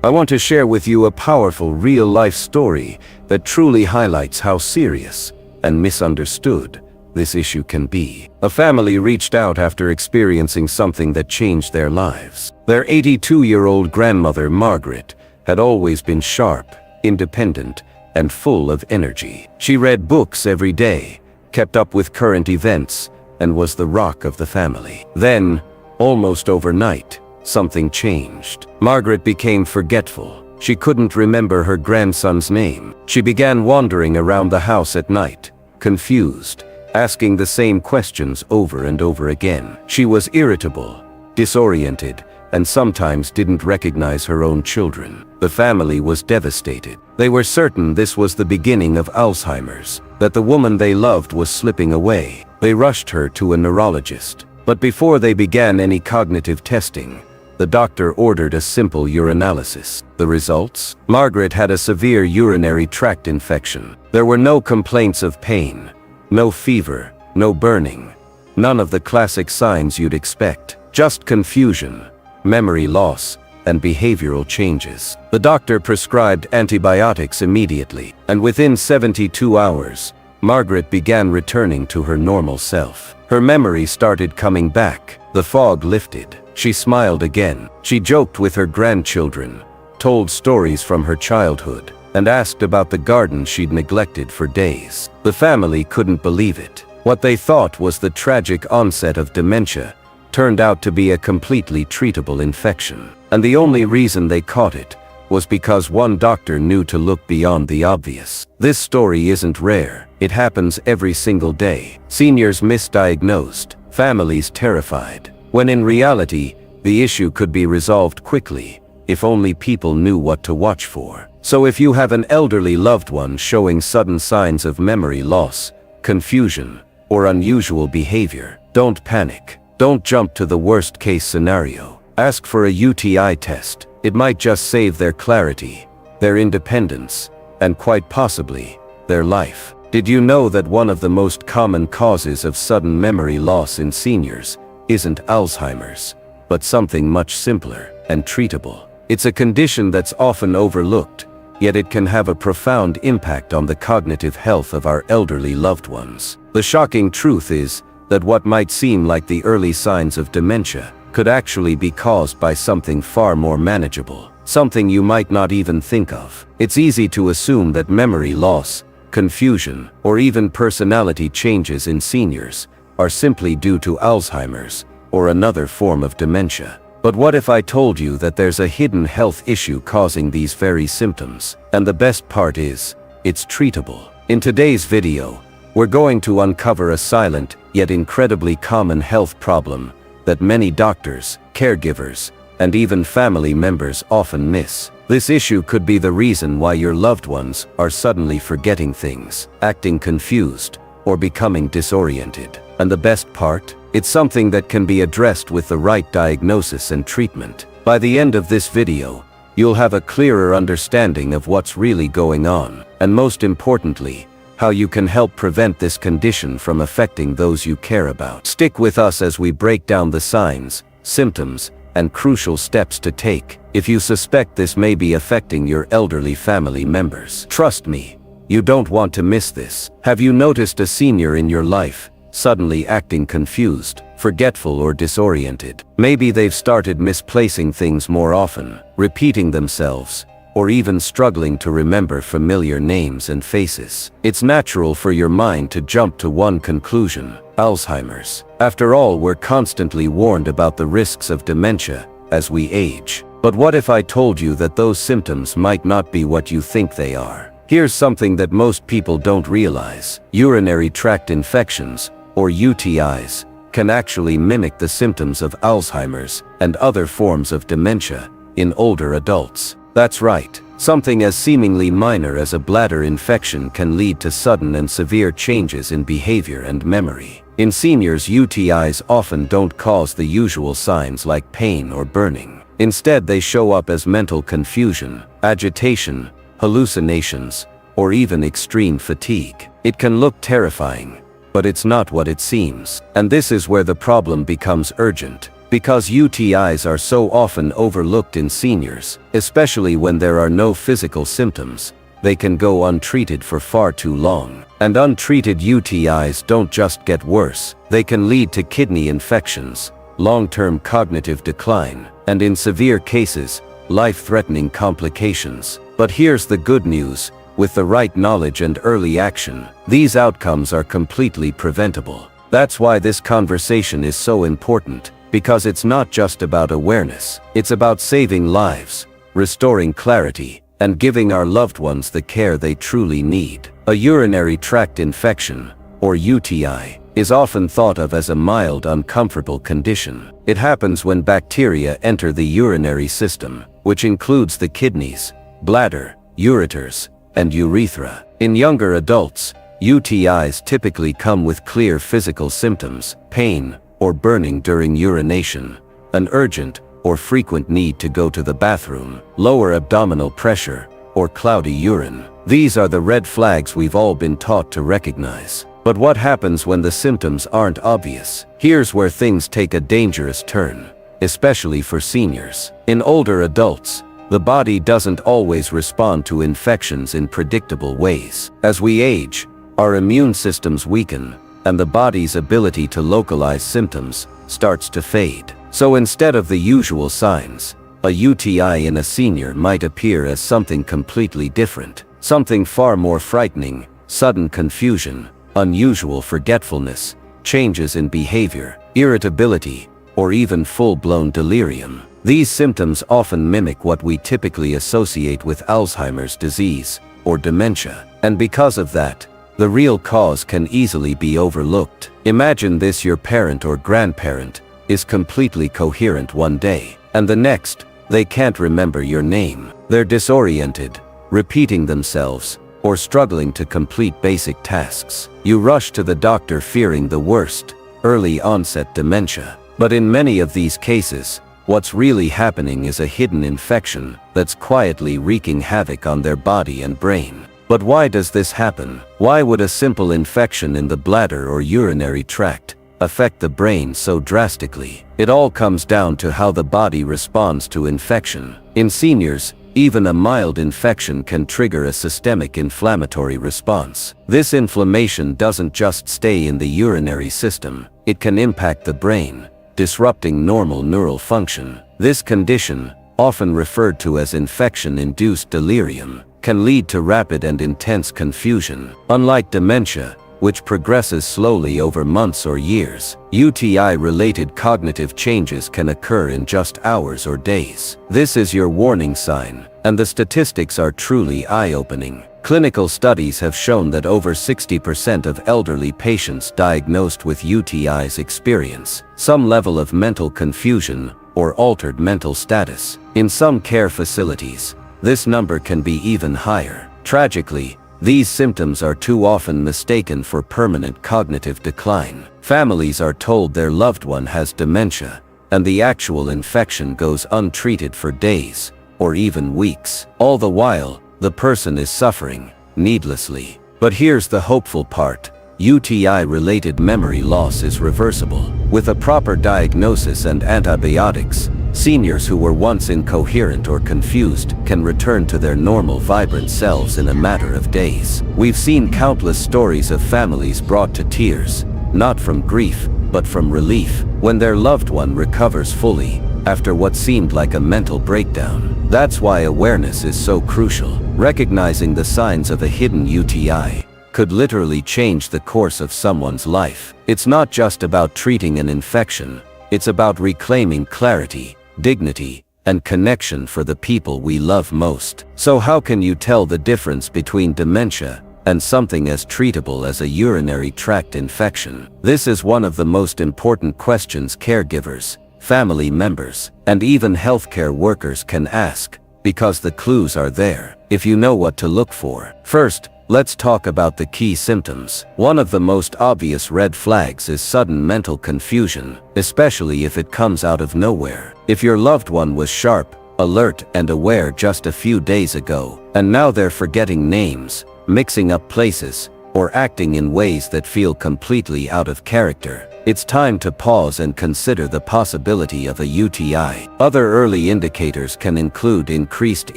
I want to share with you a powerful real-life story that truly highlights how serious and misunderstood this issue can be. A family reached out after experiencing something that changed their lives. Their 82-year-old grandmother, Margaret, had always been sharp, independent, and full of energy. She read books every day, kept up with current events, and was the rock of the family. Then, almost overnight, something changed. Margaret became forgetful. She couldn't remember her grandson's name. She began wandering around the house at night, confused, asking the same questions over and over again. She was irritable, disoriented, and sometimes didn't recognize her own children. The family was devastated. They were certain this was the beginning of Alzheimer's, that the woman they loved was slipping away. They rushed her to a neurologist. But before they began any cognitive testing, the doctor ordered a simple urinalysis. The results? Margaret had a severe urinary tract infection. There were no complaints of pain, no fever, no burning, none of the classic signs you'd expect, just confusion, memory loss, and behavioral changes. The doctor prescribed antibiotics immediately, and within 72 hours, Margaret began returning to her normal self. Her memory started coming back. The fog lifted. She smiled again. She joked with her grandchildren, told stories from her childhood, and asked about the garden she'd neglected for days. The family couldn't believe it. What they thought was the tragic onset of dementia turned out to be a completely treatable infection. And the only reason they caught it was because one doctor knew to look beyond the obvious. This story isn't rare. It happens every single day. Seniors misdiagnosed, families terrified, when in reality, the issue could be resolved quickly, if only people knew what to watch for. So if you have an elderly loved one showing sudden signs of memory loss, confusion, or unusual behavior, don't panic. Don't jump to the worst-case scenario. Ask for a UTI test. It might just save their clarity, their independence, and quite possibly, their life. Did you know that one of the most common causes of sudden memory loss in seniors isn't Alzheimer's, but something much simpler and treatable? It's a condition that's often overlooked, yet it can have a profound impact on the cognitive health of our elderly loved ones. The shocking truth is that what might seem like the early signs of dementia could actually be caused by something far more manageable, something you might not even think of. It's easy to assume that memory loss, confusion, or even personality changes in seniors are simply due to Alzheimer's or another form of dementia. But what if I told you that there's a hidden health issue causing these very symptoms? And the best part is, it's treatable. In today's video, we're going to uncover a silent, yet incredibly common health problem that many doctors, caregivers, and even family members often miss. This issue could be the reason why your loved ones are suddenly forgetting things, acting confused, or becoming disoriented. And the best part? It's something that can be addressed with the right diagnosis and treatment. By the end of this video, you'll have a clearer understanding of what's really going on, and most importantly, how you can help prevent this condition from affecting those you care about. Stick with us as we break down the signs, symptoms, and crucial steps to take if you suspect this may be affecting your elderly family members. Trust me, you don't want to miss this. Have you noticed a senior in your life suddenly acting confused, forgetful, or disoriented? Maybe they've started misplacing things more often, repeating themselves, or even struggling to remember familiar names and faces. It's natural for your mind to jump to one conclusion: Alzheimer's. After all, we're constantly warned about the risks of dementia as we age. But what if I told you that those symptoms might not be what you think they are? Here's something that most people don't realize. Urinary tract infections, or UTIs, can actually mimic the symptoms of Alzheimer's and other forms of dementia in older adults. That's right. Something as seemingly minor as a bladder infection can lead to sudden and severe changes in behavior and memory. In seniors, UTIs often don't cause the usual signs like pain or burning. Instead, they show up as mental confusion, agitation, hallucinations, or even extreme fatigue. It can look terrifying, but it's not what it seems. And this is where the problem becomes urgent. Because UTIs are so often overlooked in seniors, especially when there are no physical symptoms, they can go untreated for far too long. And untreated UTIs don't just get worse, they can lead to kidney infections, long-term cognitive decline, and in severe cases, life-threatening complications. But here's the good news: with the right knowledge and early action, these outcomes are completely preventable. That's why this conversation is so important, because it's not just about awareness, it's about saving lives, restoring clarity, and giving our loved ones the care they truly need. A urinary tract infection, or UTI, is often thought of as a mild, uncomfortable condition. It happens when bacteria enter the urinary system, which includes the kidneys, bladder, ureters, and urethra. In younger adults, UTIs typically come with clear physical symptoms: pain or burning during urination, an urgent or frequent need to go to the bathroom, lower abdominal pressure, or cloudy urine. These are the red flags we've all been taught to recognize. But what happens when the symptoms aren't obvious? Here's where things take a dangerous turn, especially for seniors. In older adults, the body doesn't always respond to infections in predictable ways. As we age, our immune systems weaken, and the body's ability to localize symptoms starts to fade. So instead of the usual signs, a UTI in a senior might appear as something completely different, something far more frightening: sudden confusion, unusual forgetfulness, changes in behavior, irritability, or even full-blown delirium. These symptoms often mimic what we typically associate with Alzheimer's disease or dementia, and because of that, the real cause can easily be overlooked. Imagine this: your parent or grandparent is completely coherent one day, and the next, they can't remember your name. They're disoriented, repeating themselves, or struggling to complete basic tasks. You rush to the doctor fearing the worst: early onset dementia. But in many of these cases, what's really happening is a hidden infection that's quietly wreaking havoc on their body and brain. But why does this happen? Why would a simple infection in the bladder or urinary tract affect the brain so drastically? It all comes down to how the body responds to infection. In seniors, even a mild infection can trigger a systemic inflammatory response. This inflammation doesn't just stay in the urinary system, it can impact the brain, disrupting normal neural function. This condition, often referred to as infection-induced delirium, can lead to rapid and intense confusion. Unlike dementia, which progresses slowly over months or years, UTI-related cognitive changes can occur in just hours or days. This is your warning sign, and the statistics are truly eye-opening. Clinical studies have shown that over 60% of elderly patients diagnosed with UTIs experience some level of mental confusion or altered mental status. In some care facilities, this number can be even higher. Tragically, these symptoms are too often mistaken for permanent cognitive decline. Families are told their loved one has dementia, and the actual infection goes untreated for days, or even weeks. All the while, the person is suffering, needlessly. But here's the hopeful part: UTI-related memory loss is reversible. With a proper diagnosis and antibiotics, seniors who were once incoherent or confused can return to their normal, vibrant selves in a matter of days. We've seen countless stories of families brought to tears, not from grief, but from relief, when their loved one recovers fully after what seemed like a mental breakdown. That's why awareness is so crucial. Recognizing the signs of a hidden UTI could literally change the course of someone's life. It's not just about treating an infection, it's about reclaiming clarity, dignity, and connection for the people we love most. So how can you tell the difference between dementia and something as treatable as a urinary tract infection? This is one of the most important questions caregivers, family members, and even healthcare workers can ask, because the clues are there, if you know what to look for. First, let's talk about the key symptoms. One of the most obvious red flags is sudden mental confusion, especially if it comes out of nowhere. If your loved one was sharp, alert, and aware just a few days ago, and now they're forgetting names, mixing up places, or acting in ways that feel completely out of character, it's time to pause and consider the possibility of a UTI. Other early indicators can include increased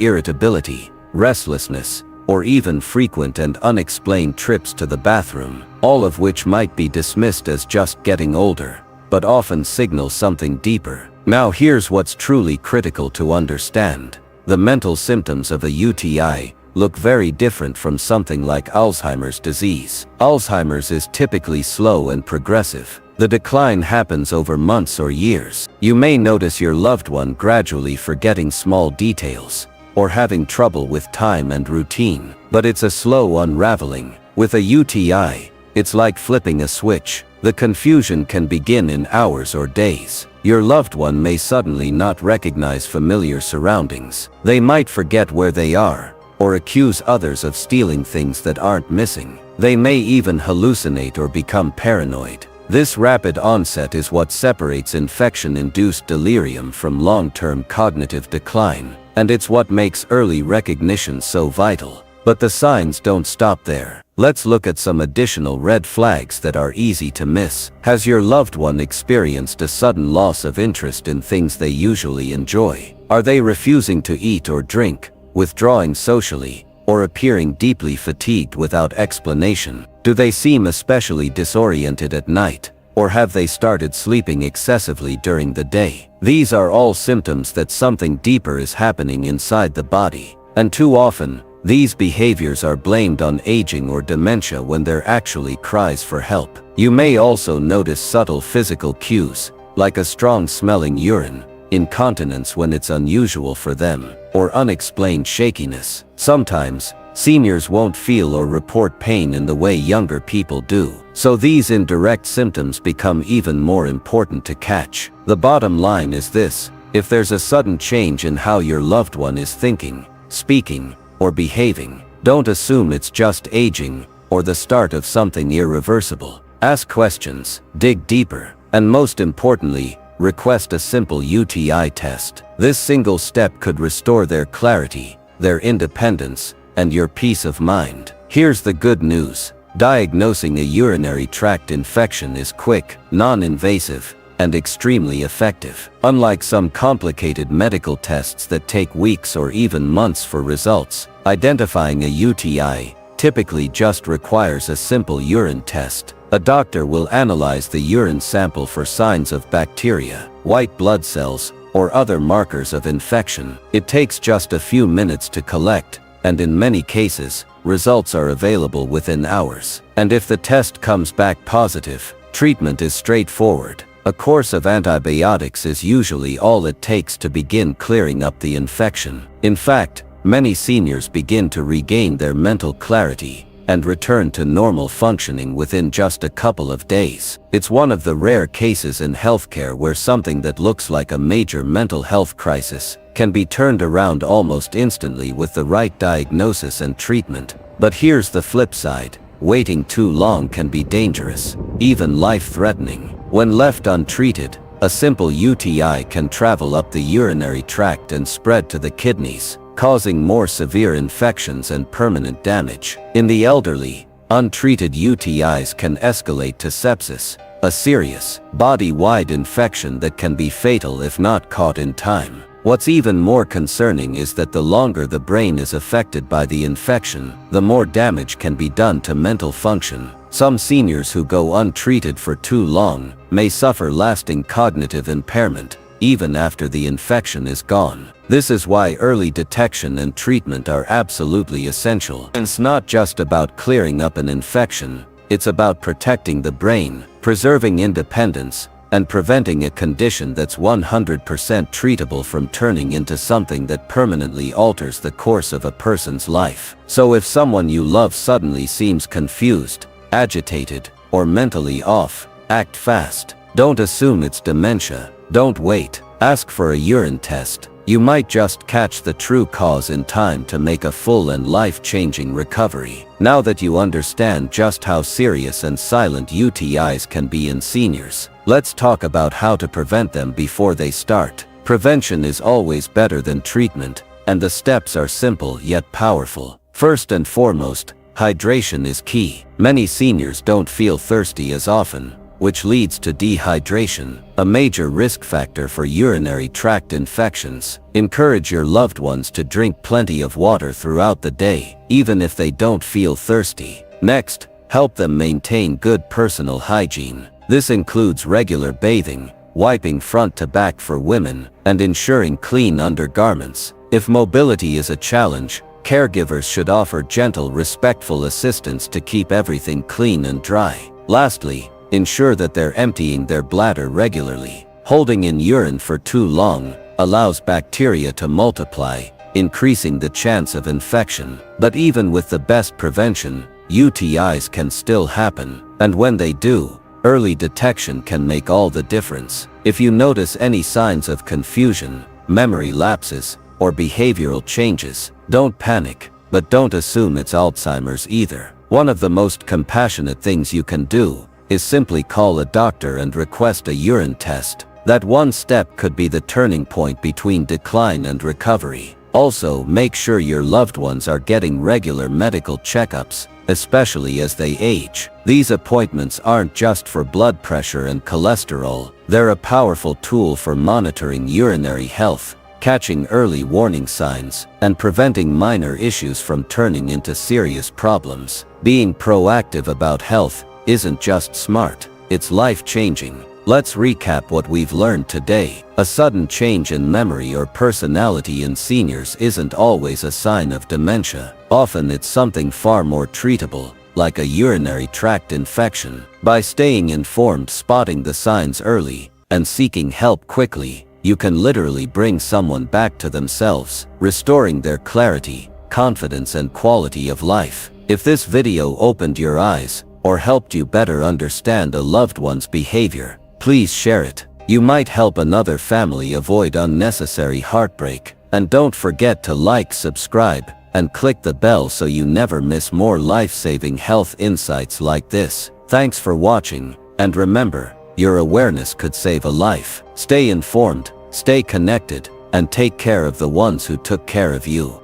irritability, restlessness, or even frequent and unexplained trips to the bathroom, all of which might be dismissed as just getting older, but often signal something deeper. Now here's what's truly critical to understand. The mental symptoms of a UTI look very different from something like Alzheimer's disease. Alzheimer's is typically slow and progressive. The decline happens over months or years. You may notice your loved one gradually forgetting small details, or having trouble with time and routine, but it's a slow unraveling. With a UTI, it's like flipping a switch. The confusion can begin in hours or days. Your loved one may suddenly not recognize familiar surroundings. They might forget where they are, or accuse others of stealing things that aren't missing. They may even hallucinate or become paranoid. This rapid onset is what separates infection-induced delirium from long-term cognitive decline, and it's what makes early recognition so vital. But the signs don't stop there. Let's look at some additional red flags that are easy to miss. Has your loved one experienced a sudden loss of interest in things they usually enjoy? Are they refusing to eat or drink, withdrawing socially, or appearing deeply fatigued without explanation? Do they seem especially disoriented at night, or have they started sleeping excessively during the day? These are all symptoms that something deeper is happening inside the body, and too often, these behaviors are blamed on aging or dementia when they're actually cries for help. You may also notice subtle physical cues, like a strong-smelling urine, incontinence when it's unusual for them, or unexplained shakiness. Sometimes, seniors won't feel or report pain in the way younger people do, so these indirect symptoms become even more important to catch. The bottom line is this: if there's a sudden change in how your loved one is thinking, speaking, or behaving, don't assume it's just aging or the start of something irreversible. Ask questions, dig deeper, and most importantly, request a simple UTI test. This single step could restore their clarity, their independence, and your peace of mind. Here's the good news: diagnosing a urinary tract infection is quick, non-invasive, and extremely effective. Unlike some complicated medical tests that take weeks or even months for results, identifying a UTI typically just requires a simple urine test. A doctor will analyze the urine sample for signs of bacteria, white blood cells, or other markers of infection. It takes just a few minutes to collect, and in many cases, results are available within hours. And if the test comes back positive, treatment is straightforward. A course of antibiotics is usually all it takes to begin clearing up the infection. In fact, many seniors begin to regain their mental clarity and return to normal functioning within just a couple of days. It's one of the rare cases in healthcare where something that looks like a major mental health crisis can be turned around almost instantly with the right diagnosis and treatment. But here's the flip side: waiting too long can be dangerous, even life-threatening. When left untreated, a simple UTI can travel up the urinary tract and spread to the kidneys, causing more severe infections and permanent damage. In the elderly, untreated UTIs can escalate to sepsis, a serious, body-wide infection that can be fatal if not caught in time. What's even more concerning is that the longer the brain is affected by the infection, the more damage can be done to mental function. Some seniors who go untreated for too long may suffer lasting cognitive impairment, even after the infection is gone. This is why early detection and treatment are absolutely essential. It's not just about clearing up an infection, it's about protecting the brain, preserving independence, and preventing a condition that's 100% treatable from turning into something that permanently alters the course of a person's life. So if someone you love suddenly seems confused, agitated, or mentally off, act fast. Don't assume it's dementia. Don't wait. Ask for a urine test. You might just catch the true cause in time to make a full and life-changing recovery. Now that you understand just how serious and silent UTIs can be in seniors, let's talk about how to prevent them before they start. Prevention is always better than treatment, and the steps are simple yet powerful. First and foremost, hydration is key. Many seniors don't feel thirsty as often, which leads to dehydration, a major risk factor for urinary tract infections. Encourage your loved ones to drink plenty of water throughout the day, even if they don't feel thirsty. Next, help them maintain good personal hygiene. This includes regular bathing, wiping front to back for women, and ensuring clean undergarments. If mobility is a challenge, caregivers should offer gentle, respectful assistance to keep everything clean and dry. Lastly, ensure that they're emptying their bladder regularly. Holding in urine for too long allows bacteria to multiply, increasing the chance of infection. But even with the best prevention, UTIs can still happen, and when they do, early detection can make all the difference. If you notice any signs of confusion, memory lapses, or behavioral changes, don't panic, but don't assume it's Alzheimer's either. One of the most compassionate things you can do is simply call a doctor and request a urine test. That one step could be the turning point between decline and recovery. Also, make sure your loved ones are getting regular medical checkups, especially as they age. These appointments aren't just for blood pressure and cholesterol, they're a powerful tool for monitoring urinary health, catching early warning signs, and preventing minor issues from turning into serious problems. Being proactive about health isn't just smart, it's life-changing. Let's recap what we've learned today. A sudden change in memory or personality in seniors isn't always a sign of dementia. Often it's something far more treatable, like a urinary tract infection. By staying informed, spotting the signs early, and seeking help quickly, you can literally bring someone back to themselves, restoring their clarity, confidence, and quality of life. If this video opened your eyes, or helped you better understand a loved one's behavior, please share it. You might help another family avoid unnecessary heartbreak. And don't forget to like, subscribe, and click the bell so you never miss more life-saving health insights like this. Thanks for watching, and remember, your awareness could save a life. Stay informed, stay connected, and take care of the ones who took care of you.